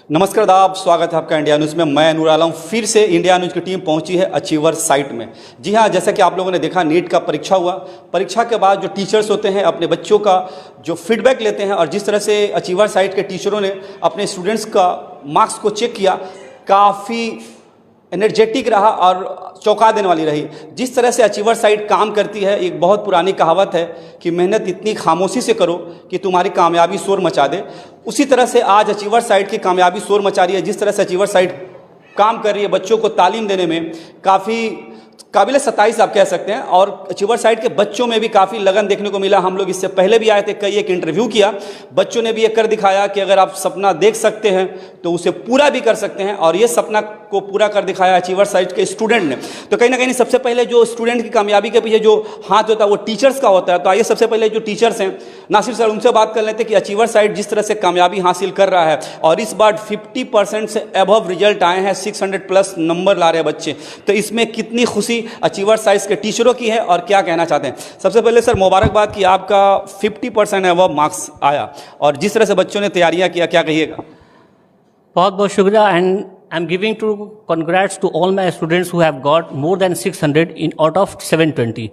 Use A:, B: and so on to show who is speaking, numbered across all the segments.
A: नमस्कार आदाब, स्वागत है आपका इंडिया न्यूज़ में। मैं नूर आलम। फिर से इंडिया न्यूज़ की टीम पहुंची है अचीवर साइट में। जी हाँ, जैसा कि आप लोगों ने देखा, नीट का परीक्षा हुआ। परीक्षा के बाद जो टीचर्स होते हैं अपने बच्चों का जो फीडबैक लेते हैं, और जिस तरह से अचीवर साइट के टीचरों ने अपने स्टूडेंट्स का मार्क्स को चेक किया, काफ़ी एनर्जेटिक रहा और चौंका देने वाली रही। जिस तरह से अचीवर साइट काम करती है, एक बहुत पुरानी कहावत है कि मेहनत इतनी खामोशी से करो कि तुम्हारी कामयाबी शोर मचा दे। उसी तरह से आज अचीवर साइट की कामयाबी शोर मचा रही है। जिस तरह से अचीवर साइट काम कर रही है, बच्चों को तालीम देने में काफ़ी काबिल 27 आप कह सकते हैं, और अचीवर साइट के बच्चों में भी काफ़ी लगन देखने को मिला। हम लोग इससे पहले भी आए थे, कई एक इंटरव्यू किया, बच्चों ने भी ये कर दिखाया कि अगर आप सपना देख सकते हैं तो उसे पूरा भी कर सकते हैं, और ये सपना को पूरा कर दिखाया अचीवर साइट के स्टूडेंट ने। तो कहीं ना कहीं सबसे पहले जो स्टूडेंट की कामयाबी के पीछे जो हाथ होता है वो टीचर्स का होता है। तो आइए सबसे पहले जो टीचर्स हैं, नासिर सर, उनसे बात कर लेते हैं कि अचीवर साइट जिस तरह से कामयाबी हासिल कर रहा है, और इस बार 50% से अबव रिजल्ट आए हैं, 600+ नंबर ला रहे हैं बच्चे, तो इसमें कितनी खुशी अचीवर साइट के टीचरों की है और क्या कहना चाहते हैं। सबसे पहले सर मुबारकबाद कि आपका 50% अबव मार्क्स आया, और जिस तरह से बच्चों ने तैयारियां किया, क्या कहिएगा।
B: बहुत बहुत शुक्रिया, and I am giving to congrats to all my students who have got more than 600 in out of 720।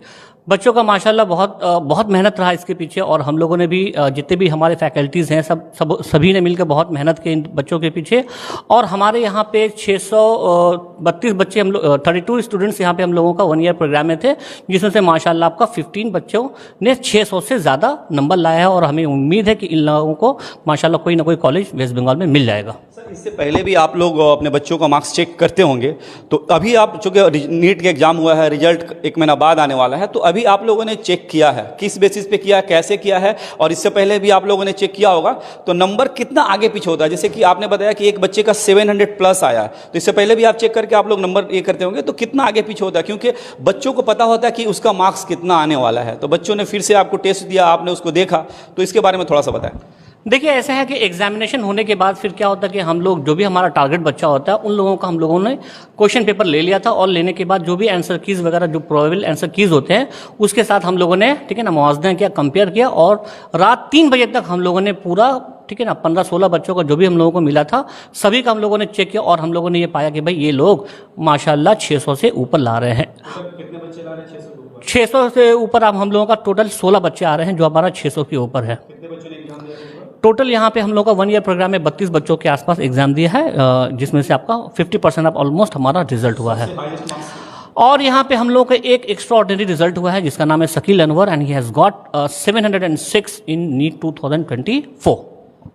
B: बच्चों का माशाल्लाह बहुत मेहनत रहा इसके पीछे, और हम लोगों ने भी जितने भी हमारे फैकल्टीज़ हैं सभी ने मिलकर बहुत मेहनत की इन बच्चों के पीछे। और हमारे यहाँ पे 632 बच्चे, हम लोग 32 स्टूडेंट्स यहाँ पे हम लोगों का 1 ईयर प्रोग्राम में थे, जिसमें से माशाल्लाह आपका 15 बच्चों ने 600 से ज़्यादा नंबर लाया है, और हमें उम्मीद है कि इन लोगों को माशाल्लाह कोई ना कोई कॉलेज वेस्ट बंगाल में मिल जाएगा।
A: सर इससे पहले भी आप लोग अपने बच्चों का मार्क्स चेक करते होंगे, तो अभी आप चूँकि नीट का एग्जाम हुआ है, रिजल्ट 1 महीना बाद आने वाला है, तो अभी आप लोगों ने चेक किया है, किस बेसिस पे किया, कैसे किया है, और इससे पहले भी आप लोगों ने चेक किया होगा, तो नंबर कितना आगे पीछे होता है। जैसे कि आपने बताया कि एक बच्चे का 700+ आया है, तो इससे पहले भी आप चेक करके आप लोग नंबर ये करते होंगे, तो कितना आगे पीछे होता है, क्योंकि बच्चों को पता होता है कि उसका मार्क्स कितना आने वाला है। तो बच्चों ने फिर से आपको टेस्ट दिया, आपने उसको देखा, तो इसके बारे में थोड़ा सा बताएं।
B: देखिए, ऐसा है कि एग्जामिनेशन होने के बाद फिर क्या होता है कि हम लोग जो भी हमारा टारगेट बच्चा होता है, उन लोगों का हम लोगों ने क्वेश्चन पेपर ले लिया था, और लेने के बाद जो भी आंसर कीज वगैरह, जो प्रोबेबल आंसर कीज होते हैं, उसके साथ हम लोगों ने, ठीक है ना, मुआवजा किया, कंपेयर किया, और रात 3 बजे तक हम लोगों ने पूरा, ठीक है ना, 15-16 बच्चों का जो भी हम लोगों को मिला था, सभी का हम लोगों ने चेक किया, और हम लोगों ने ये पाया कि भाई ये लोग माशाल्लाह 600 से ऊपर ला रहे हैं।
A: कितने बच्चे ला रहे हैं?
B: 600 से ऊपर अब हम लोगों का टोटल 16 बच्चे आ रहे हैं, जो हमारा 600 के ऊपर है।
A: कितने बच्चों ने एग्जाम दिया?
B: टोटल यहाँ पे हम लोग का 1 ईयर प्रोग्राम में 32 बच्चों के आसपास एग्जाम दिया है, जिसमें से आपका 50% ऑफ ऑलमोस्ट हमारा रिजल्ट हुआ है। और यहाँ पे हम लोग का एक एक्स्ट्रा ऑर्डिनरी रिजल्ट हुआ है, जिसका नाम है Shakeel Anwar, and he has got 706 in NEET 2024।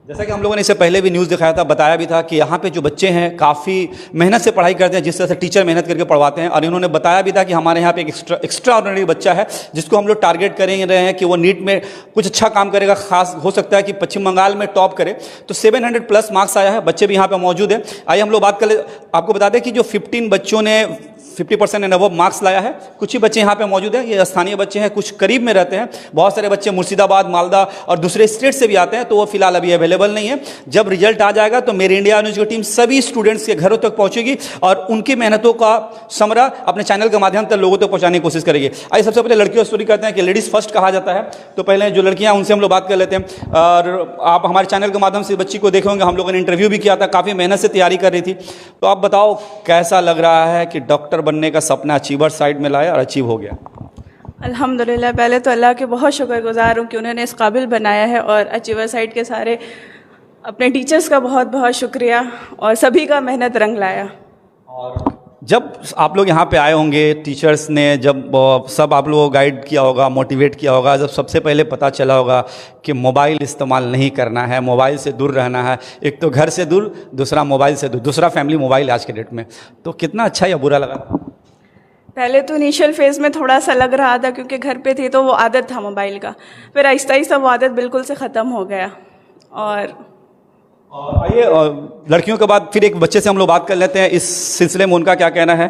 A: जैसा कि हम लोगों ने इससे पहले भी न्यूज़ दिखाया था, बताया भी था कि यहाँ पे जो बच्चे हैं काफ़ी मेहनत से पढ़ाई करते हैं, जिस तरह से टीचर मेहनत करके पढ़वाते हैं। और इन्होंने बताया भी था कि हमारे यहाँ पे एक एक्स्ट्रा ऑर्डिनरी बच्चा है, जिसको हम लोग टारगेट कर रहे हैं कि वो नीट में कुछ अच्छा काम करेगा, खास हो सकता है कि पश्चिम बंगाल में टॉप करे। तो 700+ मार्क्स आया है, बच्चे भी यहाँ पर मौजूद है। आइए हम लोग बात कर ले, आपको बता दें कि जो 15 बच्चों ने 50% एंड अबव मार्क्स लाया है, कुछ ही बच्चे यहाँ पे मौजूद हैं, ये स्थानीय बच्चे हैं, कुछ करीब में रहते हैं। बहुत सारे बच्चे मुर्शिदाबाद, मालदा और दूसरे स्टेट से भी आते हैं, तो वो फिलहाल अभी अवेलेबल नहीं है। जब रिजल्ट आ जाएगा तो मेरी इंडिया न्यूज़ की टीम सभी स्टूडेंट्स के घरों तक पहुंचेगी, और उनकी मेहनतों का समरा अपने चैनल के माध्यम से लोगों तक पहुंचाने की कोशिश करेगी। आइए सबसे पहले लड़कियों स्टोरी करते हैं कि लेडीज़ फर्स्ट कहा जाता है, तो पहले जो लड़कियाँ उनसे हम लोग बात कर लेते हैं। और आप हमारे चैनल के माध्यम से बच्ची को देखे होंगे, हम लोगों ने इंटरव्यू भी किया था, काफ़ी मेहनत से तैयारी कर रही थी। तो आप बताओ कैसा लग रहा है कि डॉक्टर बनने का सपना अचीवर साइट में लाया और अचीव हो गया।
C: अल्हम्दुलिल्लाह, पहले तो अल्लाह के बहुत शुक्रगुजार हूँ कि उन्होंने इस काबिल बनाया है, और अचीवर साइट के सारे अपने टीचर्स का बहुत बहुत शुक्रिया, और सभी का मेहनत रंग लाया।
A: और जब आप लोग यहाँ पे आए होंगे, टीचर्स ने जब सब आप लोगों को गाइड किया होगा, मोटिवेट किया होगा, जब सबसे पहले पता चला होगा कि मोबाइल इस्तेमाल नहीं करना है, मोबाइल से दूर रहना है, एक तो घर से दूर, दूसरा मोबाइल से दूर, दूसरा फैमिली मोबाइल आज के डेट में, तो कितना अच्छा या बुरा लगा?
C: पहले तो इनिशियल फेज़ में थोड़ा सा लग रहा था, क्योंकि घर पे थे तो वो आदत था मोबाइल का, फिर आहिस्ता आहिस्ता वो आदत बिल्कुल से ख़त्म हो गया। और
A: आइए लड़कियों के बाद फिर एक बच्चे से हम लोग बात कर लेते हैं, इस सिलसिले में उनका क्या कहना है।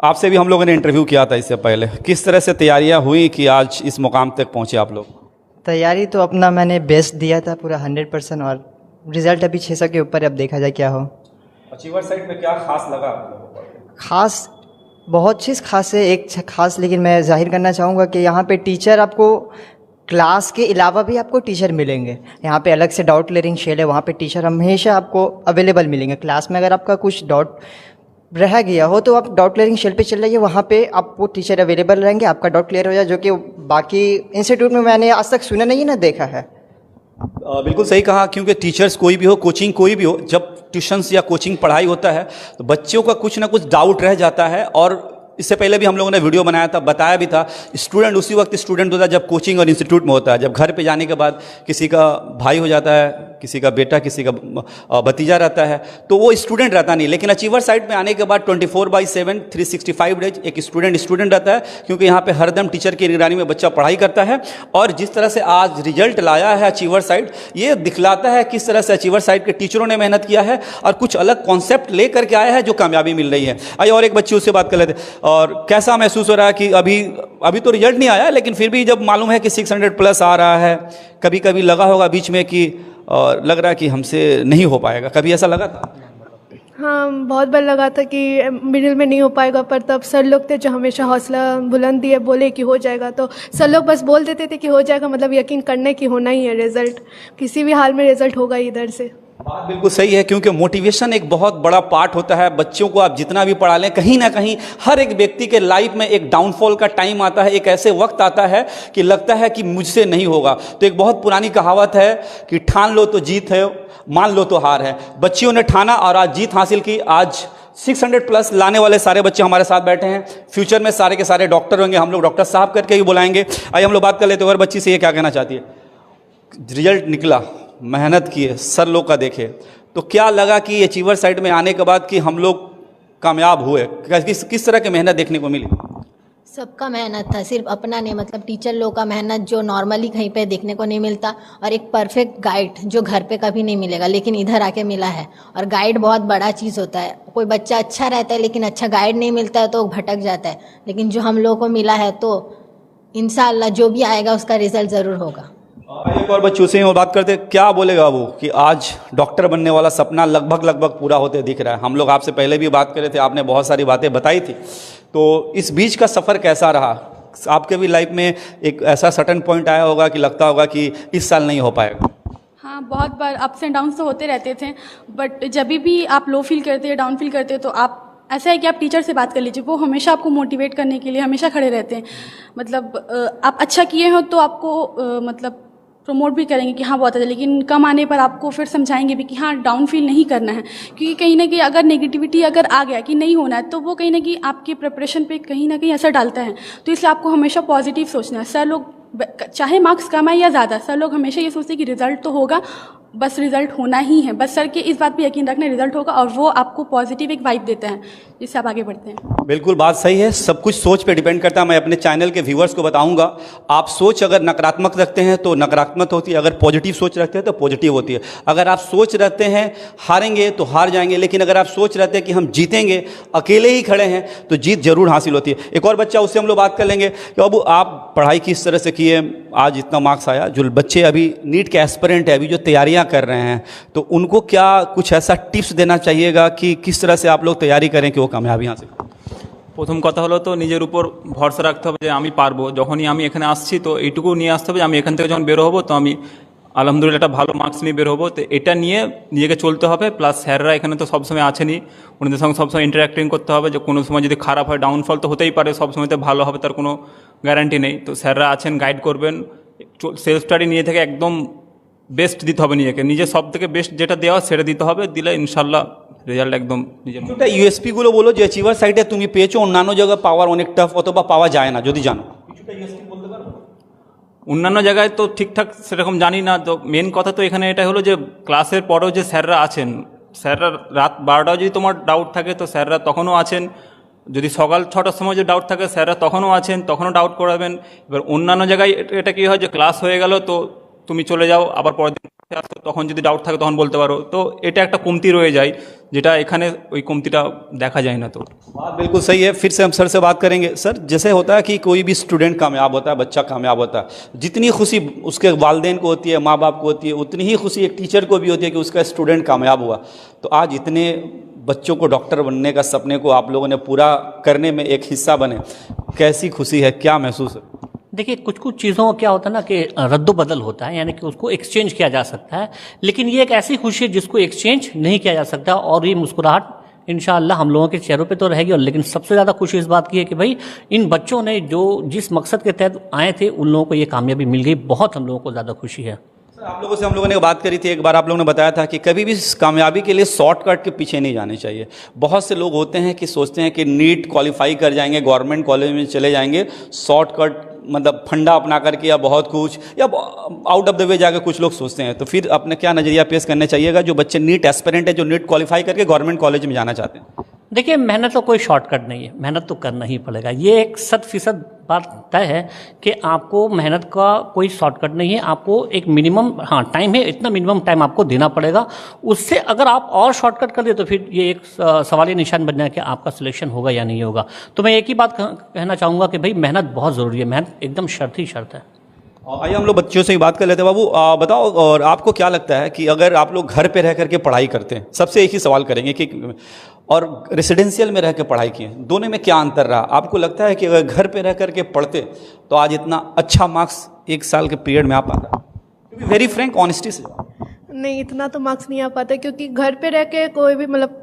A: आपसे भी हम लोगों ने इंटरव्यू किया था इससे पहले, किस तरह से तैयारियां हुई कि आज इस मुकाम तक पहुंचे आप लोग?
D: तैयारी तो अपना मैंने बेस्ट दिया था पूरा 100%, और रिजल्ट अभी 600 के ऊपर है, अब देखा जाए क्या हो।
A: अचीवर साइट में क्या खास लगा आप लोगों को?
D: खास बहुत चीज़ खास है, एक खास लेकिन मैं जाहिर करना चाहूँगा कि यहाँ पे टीचर आपको क्लास के अलावा भी आपको टीचर मिलेंगे। यहाँ पे अलग से डाउट क्लियरिंग शेल है, वहाँ पे टीचर हमेशा आपको अवेलेबल मिलेंगे। क्लास में अगर आपका कुछ डाउट रह गया हो तो आप डाउट क्लियरिंग शेल पे चले जाइए, वहाँ पे आपको टीचर अवेलेबल रहेंगे, आपका डाउट क्लियर हो जाए, जो कि बाकी इंस्टीट्यूट में मैंने आज तक सुना नहीं ना देखा है।
A: बिल्कुल सही कहा, क्योंकि टीचर्स कोई भी हो, कोचिंग कोई भी हो, जब ट्यूशन्स या कोचिंग पढ़ाई होता है तो बच्चों का कुछ ना कुछ डाउट रह जाता है। और इससे पहले भी हम लोगों ने वीडियो बनाया था, बताया भी था, स्टूडेंट उसी वक्त स्टूडेंट होता है जब कोचिंग और इंस्टीट्यूट में होता है। जब घर पे जाने के बाद किसी का भाई हो जाता है, किसी का बेटा, किसी का भतीजा रहता है, तो वो स्टूडेंट रहता नहीं। लेकिन अचीवर साइट में आने के बाद 24/7 365 डेज एक स्टूडेंट रहता है, क्योंकि यहाँ पे हरदम टीचर की निगरानी में बच्चा पढ़ाई करता है। और जिस तरह से आज रिजल्ट लाया है अचीवर साइट, ये दिखलाता है किस तरह से अचीवर साइट के टीचरों ने मेहनत किया है और कुछ अलग कॉन्सेप्ट लेकर के आया है जो कामयाबी मिल रही है। आइए और एक बच्ची उससे बात कर लेते। और कैसा महसूस हो रहा है कि अभी तो रिजल्ट नहीं आया, लेकिन फिर भी जब मालूम है कि 600 प्लस आ रहा है, कभी कभी लगा होगा बीच में कि लग रहा है कि हमसे नहीं हो पाएगा, कभी ऐसा लगा था?
E: हाँ, बहुत बार लगा था कि मिडिल में नहीं हो पाएगा, पर तब सर लोग थे जो हमेशा हौसला बुलंद दिए, बोले कि हो जाएगा। तो सर लोग बस बोल देते थे कि हो जाएगा, मतलब यकीन करने की होना ही है, रिजल्ट किसी भी हाल में रिजल्ट होगा इधर से।
A: बात बिल्कुल सही है, क्योंकि मोटिवेशन एक बहुत बड़ा पार्ट होता है। बच्चों को आप जितना भी पढ़ा लें, कहीं ना कहीं हर एक व्यक्ति के लाइफ में एक डाउनफॉल का टाइम आता है, एक ऐसे वक्त आता है कि लगता है कि मुझसे नहीं होगा। तो एक बहुत पुरानी कहावत है कि ठान लो तो जीत है, मान लो तो हार है। बच्चियों ने ठाना और आज जीत हासिल की। आज 600 प्लस लाने वाले सारे बच्चे हमारे साथ बैठे हैं। फ्यूचर में सारे के सारे डॉक्टर होंगे, हम लोग डॉक्टर साहब करके ही बुलाएंगे। आइए हम लोग बात कर लेते हैं। और बच्ची से ये क्या कहना चाहती है? रिजल्ट निकला, मेहनत किए, सर लोग का देखे, तो क्या लगा कि अचीवर साइट में आने के बाद कि हम लोग कामयाब हुए? किस तरह की मेहनत देखने को मिली?
F: सबका मेहनत था, सिर्फ अपना नहीं, मतलब टीचर लोग का मेहनत जो नॉर्मली कहीं पे देखने को नहीं मिलता, और एक परफेक्ट गाइड जो घर पे कभी नहीं मिलेगा लेकिन इधर आके मिला है। और गाइड बहुत बड़ा चीज़ होता है। कोई बच्चा अच्छा रहता है लेकिन अच्छा गाइड नहीं मिलता है तो वो भटक जाता है, लेकिन जो हम लोगों को मिला है तो इंशाअल्लाह जो भी आएगा उसका रिजल्ट ज़रूर होगा।
A: एक और बच्चों से बात करते, क्या बोलेगा वो कि आज डॉक्टर बनने वाला सपना लगभग पूरा होते दिख रहा है? हम लोग आपसे पहले भी बात कर रहे थे, आपने बहुत सारी बातें बताई थी, तो इस बीच का सफ़र कैसा रहा? आपके भी लाइफ में एक ऐसा सटन पॉइंट आया होगा कि लगता होगा कि इस साल नहीं हो पाएगा?
G: हाँ, बहुत बार अप्स एंड डाउन्स तो होते रहते थे, बट जब भी आप लो फील करते हैं, डाउन फील करते हैं, तो आप ऐसा है कि आप टीचर से बात कर लीजिए, वो हमेशा आपको मोटिवेट करने के लिए हमेशा खड़े रहते हैं। मतलब आप अच्छा किए हो तो आपको मतलब प्रमोट भी करेंगे कि हाँ बहुत अच्छा, लेकिन कम आने पर आपको फिर समझाएंगे भी कि हाँ डाउन फील नहीं करना है, क्योंकि कहीं ना कहीं अगर नेगेटिविटी अगर आ गया कि नहीं होना है तो वो कहीं ना कहीं आपकी प्रिपरेशन पे कहीं ना कहीं असर डालता है। तो इसलिए आपको हमेशा पॉजिटिव सोचना है। सर लोग चाहे मार्क्स कम आए या ज़्यादा, सर लोग हमेशा ये सोचते हैं कि रिजल्ट तो होगा, बस रिजल्ट होना ही है, बस सर के इस बात पे यकीन रखना रिजल्ट होगा, और वो आपको पॉजिटिव एक वाइब देता है जिससे आप आगे बढ़ते हैं।
A: बिल्कुल बात सही है, सब कुछ सोच पे डिपेंड करता है। मैं अपने चैनल के व्यूवर्स को बताऊंगा, आप सोच अगर नकारात्मक रखते हैं तो नकारात्मक होती है, अगर पॉजिटिव सोच रखते हैं तो पॉजिटिव होती है। अगर आप सोच रखते हैं हारेंगे तो हार जाएंगे, लेकिन अगर आप सोच रखते हैं कि हम जीतेंगे, अकेले ही खड़े हैं, तो जीत जरूर हासिल होती है। एक और बच्चा, उससे हम लोग बात कर लेंगे कि अब आप पढ़ाई किस तरह से किए, आज इतना मार्क्स आया। जो बच्चे अभी नीट के एस्पिरेंट है, अभी जो तैयारियां कर रहे हैं, तो उनको क्या कुछ ऐसा टिप्स देना चाहिएगा कि किस तरह से आप लोग तैयारी करें कि वो कामयाबी हासिल करें?
H: প্রথম কথা হলো তো নিজের উপর ভরসা রাখতে হবে যে আমি পারবো। যখনই আমি এখানে আসছি তো এইটুকু নিয়ে আসতে হবে যে আমি এখান থেকে যখন বের হবো তো আমি আলহামদুলিল্লাহ একটা ভালো মার্কস নিয়ে বের হবো। তো এটা নিয়ে নিজেকে চলতে হবে। প্লাস স্যাররা এখানে তো সবসময় আছেনই, ওনাদের সঙ্গে সবসময় ইন্টারাক্টিং করতে হবে, যে কোনো সময় যদি খারাপ হয়, ডাউনফল তো হতেই পারে, সবসময় তো ভালো হবে তার কোনো গ্যারান্টি নেই। তো স্যাররা আছেন, গাইড করবেন। সেলফ স্টাডি নিয়ে থেকে একদম বেস্ট দিতে হবে নিজেকে, নিজে সব থেকে বেস্ট যেটা দেওয়া সেটা দিতে হবে, দিলে ইনশাল্লাহ রেজাল্ট একদম নিজের।
A: ইউএসপি গুলো বলো যে অ্যাচিভার সাইটে তুমি পেয়েছো, অন্যান্য জায়গায় পাওয়ার অনেক টাফ অথবা পাওয়া যায় না, যদি জানো কিছুটা ইউএসপি বলতে পারো?
H: অন্যান্য জায়গায় তো ঠিকঠাক সেরকম জানি না। তো মেন কথা তো এখানে এটা হলো যে ক্লাসের পরেও যে স্যাররা আছেন, স্যাররা রাত 12টায় যদি তোমার ডাউট থাকে তো স্যাররা তখনও আছেন, যদি সকাল 6টার সময় যে ডাউট থাকে স্যাররা তখনও আছেন, তখনও ডাউট করাবেন। এবার অন্যান্য জায়গায় এটা কী হয় যে ক্লাস হয়ে গেল তো তুমি চলে যাও, আবার পরের দিন আসো, তখন যদি ডাউট থাকে তখন বলতে পারো। তো এটা একটা কমতি রয়ে যায়, যেটা এখানে ওই কমতিটা দেখা যায় না। तो
A: बात बिल्कुल सही है। फिर से हम सर से बात करेंगे। सर, जैसे होता है कि कोई भी स्टूडेंट कामयाब होता है, बच्चा कामयाब होता है, जितनी खुशी उसके वालिदैन को होती है, माँ बाप को होती है, उतनी ही खुशी एक टीचर को भी होती है कि उसका स्टूडेंट कामयाब हुआ। तो आज इतने बच्चों को डॉक्टर बनने का सपने को आप लोगों ने पूरा करने में एक हिस्सा बने, कैसी खुशी है, क्या महसूस है?
B: देखिए कुछ कुछ चीज़ों का क्या होता है ना कि रद्दोबदल होता है, यानी कि उसको एक्सचेंज किया जा सकता है, लेकिन ये एक ऐसी खुशी है जिसको एक्सचेंज नहीं किया जा सकता। और ये मुस्कुराहट इंशाअल्लाह हम लोगों के चेहरों पे तो रहेगी। और लेकिन सबसे ज़्यादा खुशी इस बात की है कि भाई इन बच्चों ने जो जिस मकसद के तहत आए थे उन लोगों को ये कामयाबी मिल गई, बहुत हम लोगों को ज़्यादा खुशी है।
A: सर, आप लोगों से हम लोगों ने बात करी थी, एक बार आप लोगों ने बताया था कि कभी भी कामयाबी के लिए शॉर्टकट के पीछे नहीं जाने चाहिए। बहुत से लोग होते हैं कि सोचते हैं कि नीट क्वालिफाई कर जाएंगे, गवर्नमेंट कॉलेज में चले जाएंगे, शॉर्टकट मतलब फंडा अपना करके या बहुत कुछ या आउट ऑफ द वे जाकर कुछ लोग सोचते हैं। तो फिर अपने क्या नज़रिया पेश करना चाहिएगा जो बच्चे नीट एस्पिरेंट है, जो नीट क्वालिफाई करके गवर्नमेंट कॉलेज में जाना चाहते हैं?
B: देखिए मेहनत तो कोई शॉर्टकट नहीं है, मेहनत तो करना ही पड़ेगा। ये एक 100% बात तय है कि आपको मेहनत का कोई शॉर्टकट नहीं है। आपको एक मिनिमम टाइम है, इतना मिनिमम टाइम आपको देना पड़ेगा। उससे अगर आप और शॉर्टकट कर दे तो फिर ये एक सवालिया निशान बन जाए कि आपका सिलेक्शन होगा या नहीं होगा। तो मैं एक ही बात कहना चाहूँगा कि भाई मेहनत बहुत ज़रूरी है, मेहनत एकदम शर्त ही शर्त है।
A: आइए हम लोग बच्चों से ही बात कर लेते हैं। बाबू बताओ, और आपको क्या लगता है कि अगर आप लोग घर पे रह करके पढ़ाई करते हैं, सबसे एक ही सवाल करेंगे कि और रेसिडेंशियल में रह के पढ़ाई किए, दोनों में क्या अंतर रहा? आपको लगता है कि अगर घर पे रह करके पढ़ते तो आज इतना अच्छा मार्क्स एक साल के पीरियड में आ पाता? वेरी फ्रैंक ऑनेस्टी से।
E: नहीं, इतना तो मार्क्स नहीं आ पाता क्योंकि घर पे रह के कोई भी मतलब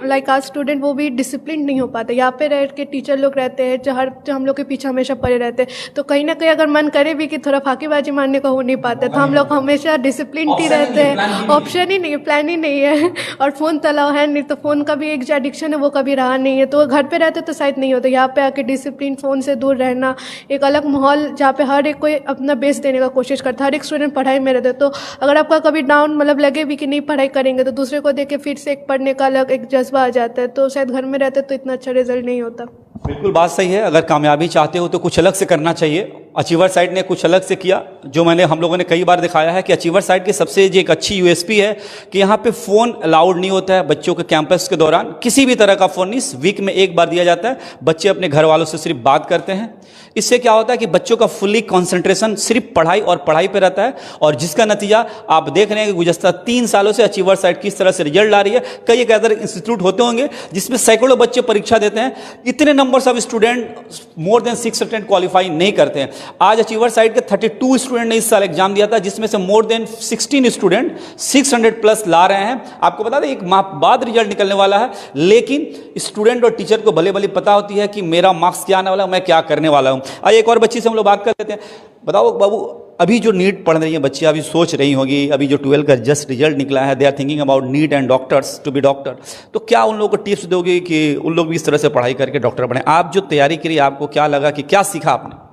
E: लाइक आज स्टूडेंट वो भी डिसिप्लिन नहीं हो पाता। यहाँ पे रह के टीचर लोग रहते हैं जो हम लोग के पीछे हमेशा पड़े रहते हैं, तो कहीं ना कहीं अगर मन करे भी कि थोड़ा फाकीबाजी मारने का हो नहीं पाता, तो हम लोग हमेशा डिसिप्लिन ही रहते हैं। ऑप्शन ही नहीं है, प्लान ही नहीं है। और फ़ोन तलाव है नहीं, तो फ़ोन का भी एक जो एडिक्शन है वो कभी रहा नहीं है। तो घर पे रहते तो शायद नहीं होता। यहाँ पे आके डिसिप्लिन, फ़ोन से दूर रहना, एक अलग माहौल जहाँ पे हर एक कोई अपना बेस्ट देने का कोशिश करता है, हर एक स्टूडेंट पढ़ाई में रहते। तो अगर आपका कभी डाउन मतलब लगे भी कि नहीं पढ़ाई करेंगे, तो दूसरे को देख के फिर से एक पढ़ने का अलग एक जज्बा आ जाता है। तो शायद घर में रहते तो इतना अच्छा रिजल्ट नहीं होता।
A: बिल्कुल बात सही है। अगर कामयाबी चाहते हो तो कुछ अलग से करना चाहिए। अचीवर साइट ने कुछ अलग से किया, जो हम लोगों ने कई बार दिखाया है कि अचीवर साइट की सबसे जो एक अच्छी यूएसपी है कि यहाँ पे फ़ोन अलाउड नहीं होता है बच्चों के कैंपस के दौरान। किसी भी तरह का फ़ोन नहीं, वीक में एक बार दिया जाता है। बच्चे अपने घर वालों से सिर्फ बात करते हैं। इससे क्या होता है कि बच्चों का फुल्ली कंसंट्रेशन सिर्फ पढ़ाई और पढ़ाई पे रहता है, और जिसका नतीजा आप देख रहे हैं कि गुज़श्ता 3 सालों से अचीवर साइट किस तरह से रिजल्ट ला रही है। कई एक ऐसे इंस्टीट्यूट होते होंगे जिसमें सैकड़ों बच्चे परीक्षा देते हैं, इतने numbers of student more than 600 qualify नहीं करते हैं। आज अचीवर साइट के 32 स्टूडेंट ने इस साल एग्जाम दिया था, जिसमें से मोर देन 16 स्टूडेंट 600 प्लस ला रहे हैं। आपको बता दें, एक माह बाद रिजल्ट निकलने वाला है, लेकिन स्टूडेंट और टीचर को भले भले पता होती है कि मेरा मार्क्स क्या आने वाला है, मैं क्या करने वाला हूं। आइए एक और बच्ची से हम लोग बात कर लेते हैं। बताओ बाबू, अभी जो नीट पढ़ रही है बच्ची, अभी सोच रही होगी, अभी जो 12 का जस्ट रिजल्ट निकला है, they are thinking about NEET and doctors to be doctor, तो क्या उन लोगों को टिप्स दोगे कि उन लोग भी इस तरह से पढ़ाई करके डॉक्टर बने? आप जो तैयारी करी, आपको क्या लगा कि क्या सीखा आपने?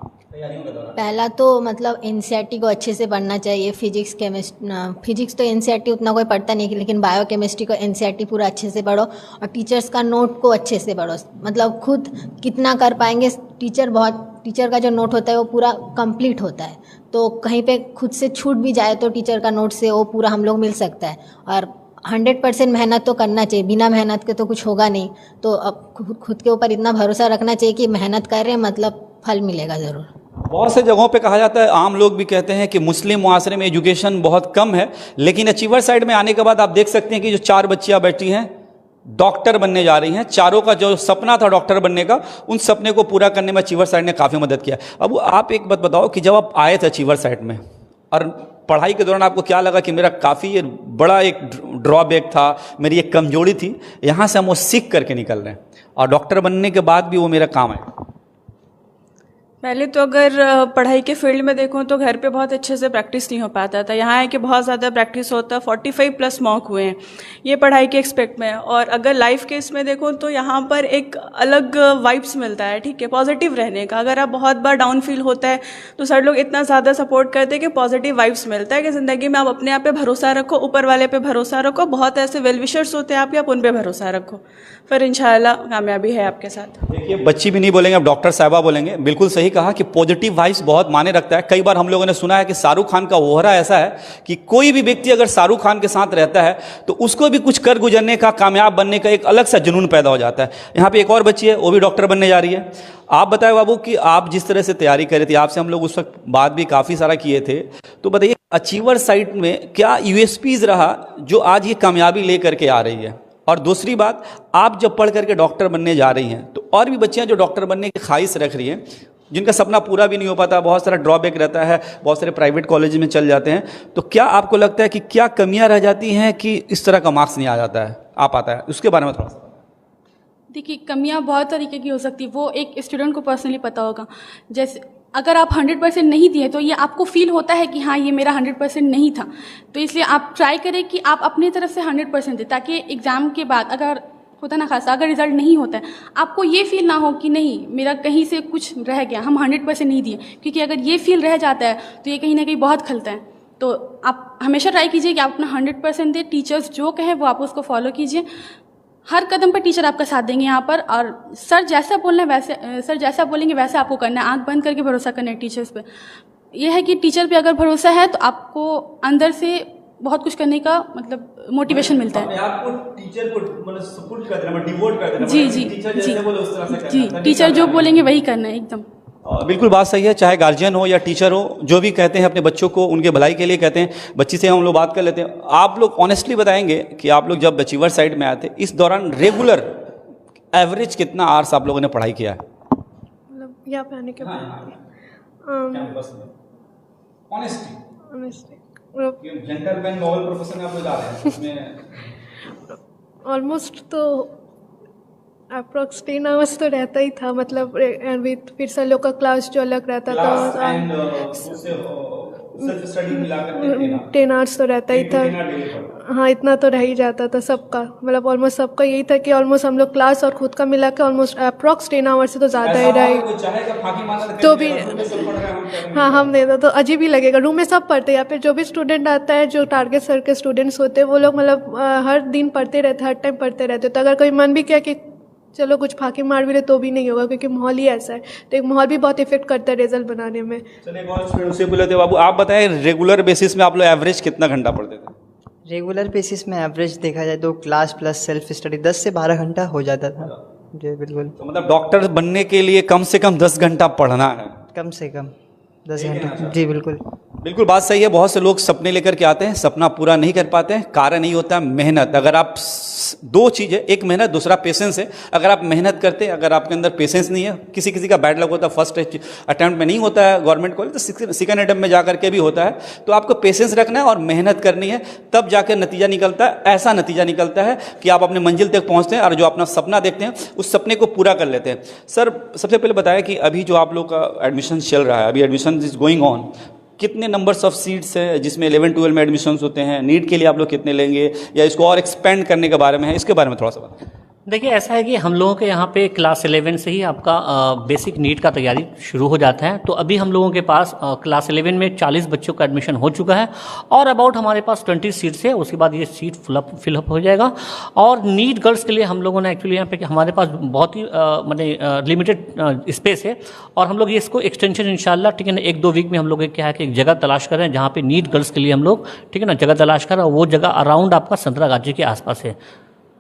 F: पहला तो मतलब एनसीईआरटी को अच्छे से पढ़ना चाहिए। फिजिक्स तो एनसीईआरटी उतना कोई पढ़ता नहीं, लेकिन बायो केमिस्ट्री को एनसीईआरटी पूरा अच्छे से पढ़ो, और टीचर्स का नोट को अच्छे से पढ़ो। मतलब खुद कितना कर पाएंगे, टीचर का जो नोट होता है वो पूरा कंप्लीट होता है, तो कहीं पे खुद से छूट भी जाए तो टीचर का नोट से वो पूरा हम लोग मिल सकता है। और 100% मेहनत तो करना चाहिए, बिना मेहनत के तो कुछ होगा नहीं। तो अब खुद के ऊपर इतना भरोसा रखना चाहिए कि मेहनत कर रहे हैं मतलब फल मिलेगा ज़रूर।
A: बहुत से जगहों पे कहा जाता है, आम लोग भी कहते हैं कि मुस्लिम मुआशरे में एजुकेशन बहुत कम है, लेकिन अचीवर साइड में आने के बाद आप देख सकते हैं कि जो 4 बच्चियां बैठी हैं डॉक्टर बनने जा रही हैं। चारों का जो सपना था डॉक्टर बनने का, उन सपने को पूरा करने में अचीवर साइड ने काफ़ी मदद किया। अब आप एक बात बताओ कि जब आप आए थे अचीवर साइड में और पढ़ाई के दौरान आपको क्या लगा कि मेरा काफ़ी बड़ा एक ड्रॉबैक था, मेरी एक कमजोरी थी, यहाँ से हम वो सीख करके निकल रहे हैं और डॉक्टर बनने के बाद भी वो मेरा काम है?
C: पहले तो अगर पढ़ाई के फील्ड में देखूं तो घर पे बहुत अच्छे से प्रैक्टिस नहीं हो पाता था। यहाँ है कि बहुत ज़्यादा प्रैक्टिस होता है, 45 प्लस मॉक हुए हैं, ये पढ़ाई के एक्सपेक्ट में है। और अगर लाइफ के इसमें देखूं तो यहाँ पर एक अलग वाइब्स मिलता है, ठीक है, पॉजिटिव रहने का। अगर आप बहुत बार डाउन फील होता है तो सर लोग इतना ज़्यादा सपोर्ट करते हैं कि पॉजिटिव वाइब्स मिलता है कि ज़िंदगी में आप अपने आप पे भरोसा रखो, ऊपर वाले पे भरोसा रखो। बहुत ऐसे वेल विशर्स होते हैं आपके, आप उन पर भरोसा रखो, फिर इंशाल्लाह कामयाबी है आपके साथ।
A: देखिए, बच्ची भी नहीं बोलेंगे, अब डॉक्टर साहिबा बोलेंगे। बिल्कुल सही कहा कि पॉजिटिव वाइब्स बहुत माने रखता है। कई बार हम लोगों ने सुना है कि शाहरुख खान का ओहरा ऐसा है कि कोई भी व्यक्ति अगर शाहरुख खान के साथ रहता है तो उसको भी कुछ कर गुजरने का, कामयाब बनने का एक अलग सा जुनून पैदा हो जाता है। यहाँ पे एक और बच्ची है, वो भी डॉक्टर बनने जा रही है। आप बताएं बाबू कि आप जिस तरह से तैयारी कर रहे थे, आपसे हम लोग उस वक्त बात भी काफ़ी सारा किए थे, तो बताइए अचीवर साइट में क्या यूएसपीज रहा जो आज ये कामयाबी ले करके आ रही है? और दूसरी बात, आप जब पढ़ करके डॉक्टर बनने जा रही हैं तो और भी बच्चियां जो डॉक्टर बनने की ख्वाहिश रख रही हैं, जिनका सपना पूरा भी नहीं हो पाता, बहुत सारा ड्रॉबैक रहता है, बहुत सारे प्राइवेट कॉलेज में चल जाते हैं, तो क्या आपको लगता है कि क्या कमियां रह जाती हैं कि इस तरह का मार्क्स नहीं आ पाता है? उसके बारे में थोड़ा सा।
G: देखिए, कमियां बहुत तरीके की हो सकती है, वो एक स्टूडेंट को पर्सनली पता होगा। जैसे अगर आप 100% नहीं दिए तो ये आपको फील होता है कि हाँ, ये मेरा 100% नहीं था, तो इसलिए आप ट्राई करें कि आप अपनी तरफ से 100% दें, ताकि एग्ज़ाम के बाद अगर होता ना खासा अगर रिजल्ट नहीं होता है, आपको ये फील ना हो कि नहीं मेरा कहीं से कुछ रह गया, हम 100% नहीं दिए। क्योंकि अगर ये फील रह जाता है तो ये कहीं ना कहीं बहुत खलता है। तो आप हमेशा ट्राई कीजिए कि आप अपना 100% दें, टीचर्स जो कहें वो आप उसको फॉलो कीजिए। हर कदम पर टीचर आपका साथ देंगे यहाँ पर, और सर जैसा बोलेंगे वैसे आपको करना है, आंख बंद करके भरोसा करना है टीचर्स पे। यह है कि टीचर पे अगर भरोसा है तो आपको अंदर से बहुत कुछ करने का मतलब मोटिवेशन मिलता है।
A: आपको टीचर को मतलब सपोर्ट कर देना, डिवोट कर देना,
G: जी जी
A: टीचर जैसे बोले उस तरह से करना,
G: जी, टीचर जो बोलेंगे वही करना है एकदम।
A: बिल्कुल बात सही है। चाहे गार्जियन हो या टीचर हो, जो भी कहते हैं अपने बच्चों को उनके भलाई के लिए कहते हैं। बच्ची से हम लोग बात कर लेते हैं। आप लोग ऑनेस्टली बताएंगे कि आप लोग जब अचीवर साइड में आए थे, इस दौरान रेगुलर एवरेज कितना आवर्स आप लोगों ने पढ़ाई किया है?
E: मतलब यहाँ पे आने के बाद
A: जेंटलमैन नॉवल प्रोफेशन में आप लोग जा रहे हैं, उसमें
E: ऑलमोस्ट तो अप्रॉक्स 10 आवर्स तो रहता ही था, मतलब विथ फिर सर लोग का क्लास जो अलग रहता था, 10 आवर्स तो रहता ही था। हाँ, इतना तो रह ही जाता था सबका, मतलब ऑलमोस्ट सबका यही था कि ऑलमोस्ट हम लोग क्लास और खुद का मिला के ऑलमोस्ट अप्रॉक्स 10 आवर्स से तो ज़्यादा ही रहे। तो भी हाँ, हम नहीं तो अजीब ही लगेगा। रूम में सब पढ़ते हैं, यहाँ पे जो भी स्टूडेंट आता है, जो टारगेट सर के स्टूडेंट्स होते हैं, वो लोग मतलब हर दिन पढ़ते रहते, हर टाइम पढ़ते रहते। तो अगर कोई मन भी किया कि चलो कुछ फाके मार भी ले तो भी नहीं होगा, क्योंकि माहौल ही ऐसा है। तो एक माहौल भी बहुत इफेक्ट करता है रिजल्ट बनाने में।
A: चलिए एक और स्टूडेंट से बोले थे, बाबू आप बताएं रेगुलर बेसिस में आप लोग एवरेज कितना घंटा पढ़ते थे?
D: रेगुलर बेसिस में एवरेज देखा जाए तो क्लास प्लस सेल्फ स्टडी 10 से 12 घंटा हो जाता था। जी बिल्कुल।
A: तो मतलब डॉक्टर बनने के लिए कम से कम 10 घंटा पढ़ना है?
D: कम से कम 10 घंटे। जी बिल्कुल
A: बिल्कुल बात सही है। बहुत से लोग सपने लेकर के आते हैं, सपना पूरा नहीं कर पाते हैं। कारण नहीं होता मेहनत। अगर आप दो चीज़ है, एक मेहनत, दूसरा पेशेंस है। अगर आप मेहनत करते हैं, अगर आपके अंदर पेशेंस नहीं है, किसी किसी का बैड लक होता है, फर्स्ट अटैम्प्ट में नहीं होता है गवर्नमेंट कॉलेज, तो सेकंड अटैम्प्ट में जाकर के भी होता है। तो आपको पेशेंस रखना है और मेहनत करनी है, तब जाकर नतीजा निकलता है। ऐसा नतीजा निकलता है कि आप अपने मंजिल तक पहुंचते हैं और जो अपना सपना देखते हैं उस सपने को पूरा कर लेते हैं। सर सबसे पहले बताया कि अभी जो आप लोग का एडमिशन चल रहा है, अभी एडमिशन इज गोइंग ऑन, कितने नंबर्स ऑफ सीट्स है जिसमें 11-12 में एडमिशन्स होते हैं? नीट के लिए आप लोग कितने लेंगे या इसको और एक्सपेंड करने के बारे में है, इसके बारे में थोड़ा सा बताएं।
B: देखिए ऐसा है कि हम लोगों के यहाँ पे क्लास 11 से ही आपका बेसिक नीट का तैयारी शुरू हो जाता है। तो अभी हम लोगों के पास क्लास 11 में 40 बच्चों का एडमिशन हो चुका है और अबाउट हमारे पास 20 सीट्स है। उसके बाद ये सीट फिलअप हो जाएगा। और नीट गर्ल्स के लिए हम लोगों ने एक्चुअली यहाँ पे हमारे पास बहुत ही लिमिटेड स्पेस है और हम लोग ये इसको एक्सटेंशन इंशाल्लाह ठीक है ना 1-2 वीक में हम लोग क्या है कि एक जगह तलाश कर रहे हैं जहाँ पे नीट गर्ल्स के लिए हम लोग ठीक है ना जगह तलाश कर रहे हैं। वो जगह अराउंड आपका संतरागाजी के आसपास है।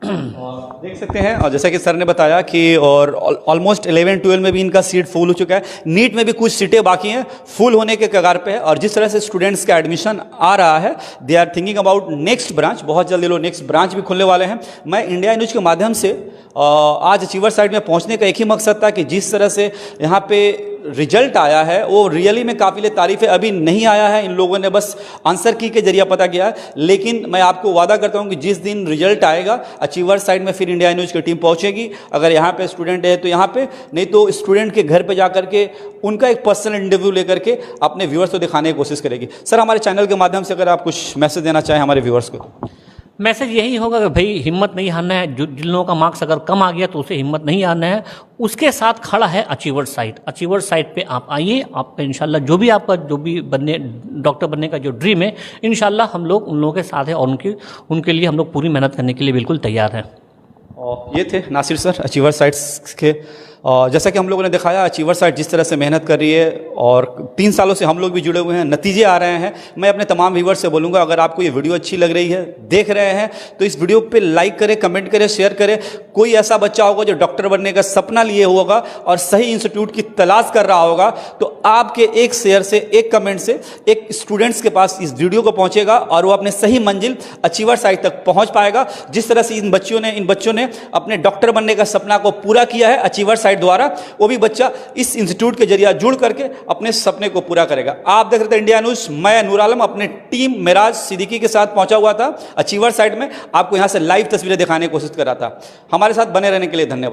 A: देख सकते हैं और जैसा कि सर ने बताया कि और ऑलमोस्ट 11-12 में भी इनका सीट फुल हो चुका है। नीट में भी कुछ सीटें बाकी हैं, फुल होने के कगार पे है। और जिस तरह से स्टूडेंट्स का एडमिशन आ रहा है, they are thinking about next branch. बहुत जल्दी लोग नेक्स्ट ब्रांच भी खुलने वाले हैं। मैं इंडिया न्यूज के माध्यम से आज अचीवर साइड में पहुंचने का एक ही मकसद था कि जिस तरह से यहाँ पे रिजल्ट आया है वो रियली में काबिल तारीफ है। अभी नहीं आया है, इन लोगों ने बस आंसर की के जरिए पता किया है, लेकिन मैं आपको वादा करता हूं कि जिस दिन रिजल्ट आएगा अचीवर साइड में फिर इंडिया न्यूज़ की टीम पहुंचेगी। अगर यहाँ पे स्टूडेंट है तो यहाँ पे, नहीं तो स्टूडेंट के घर पे जा करके उनका एक पर्सनल इंटरव्यू लेकर के अपने व्यूअर्स को दिखाने की कोशिश करेगी। सर हमारे चैनल के माध्यम से अगर आप कुछ मैसेज देना चाहें हमारे व्यूअर्स को।
B: मैसेज यही होगा कि भाई हिम्मत नहीं हारना है। जिन लोगों का मार्क्स अगर कम आ गया तो उसे हिम्मत नहीं हारना है। उसके साथ खड़ा है अचीवर साइट। अचीवर साइट पे आप आइए, आपका इंशाल्लाह जो भी डॉक्टर बनने का जो ड्रीम है इंशाल्लाह हम लोग उन लोगों के साथ हैं और उनके लिए हम लोग पूरी मेहनत करने के लिए बिल्कुल तैयार हैं।
A: और ये थे नासिर सर अचीवर साइट्स के। जैसा कि हम लोगों ने दिखाया अचीवर साइट जिस तरह से मेहनत कर रही है और 3 सालों से हम लोग भी जुड़े हुए हैं, नतीजे आ रहे हैं। मैं अपने तमाम व्यूअर्स से बोलूँगा अगर आपको ये वीडियो अच्छी लग रही है, देख रहे हैं, तो इस वीडियो पे लाइक करें, कमेंट करें, शेयर करें। कोई ऐसा बच्चा होगा जो डॉक्टर बनने का सपना लिए होगा और सही इंस्टीट्यूट की तलाश कर रहा होगा, तो आपके एक शेयर से, एक कमेंट से एक स्टूडेंट्स के पास इस वीडियो को पहुँचेगा और वो अपने सही मंजिल अचीवर साइट तक पहुँच पाएगा। जिस तरह से इन बच्चों ने अपने डॉक्टर बनने का सपना को पूरा किया है अचीवर साइट साइट द्वारा, वो भी बच्चा इस इंस्टीट्यूट के जरिए जुड़ करके अपने सपने को पूरा करेगा। आप देख रहे थे इंडिया न्यूज़, मैं नूर आलम अपने टीम मेराज सिद्दीकी के साथ पहुंचा हुआ था अचीवर साइट में, आपको यहाँ से लाइव तस्वीरें दिखाने की कोशिश कर रहा था। हमारे साथ बने रहने के लिए धन्यवाद।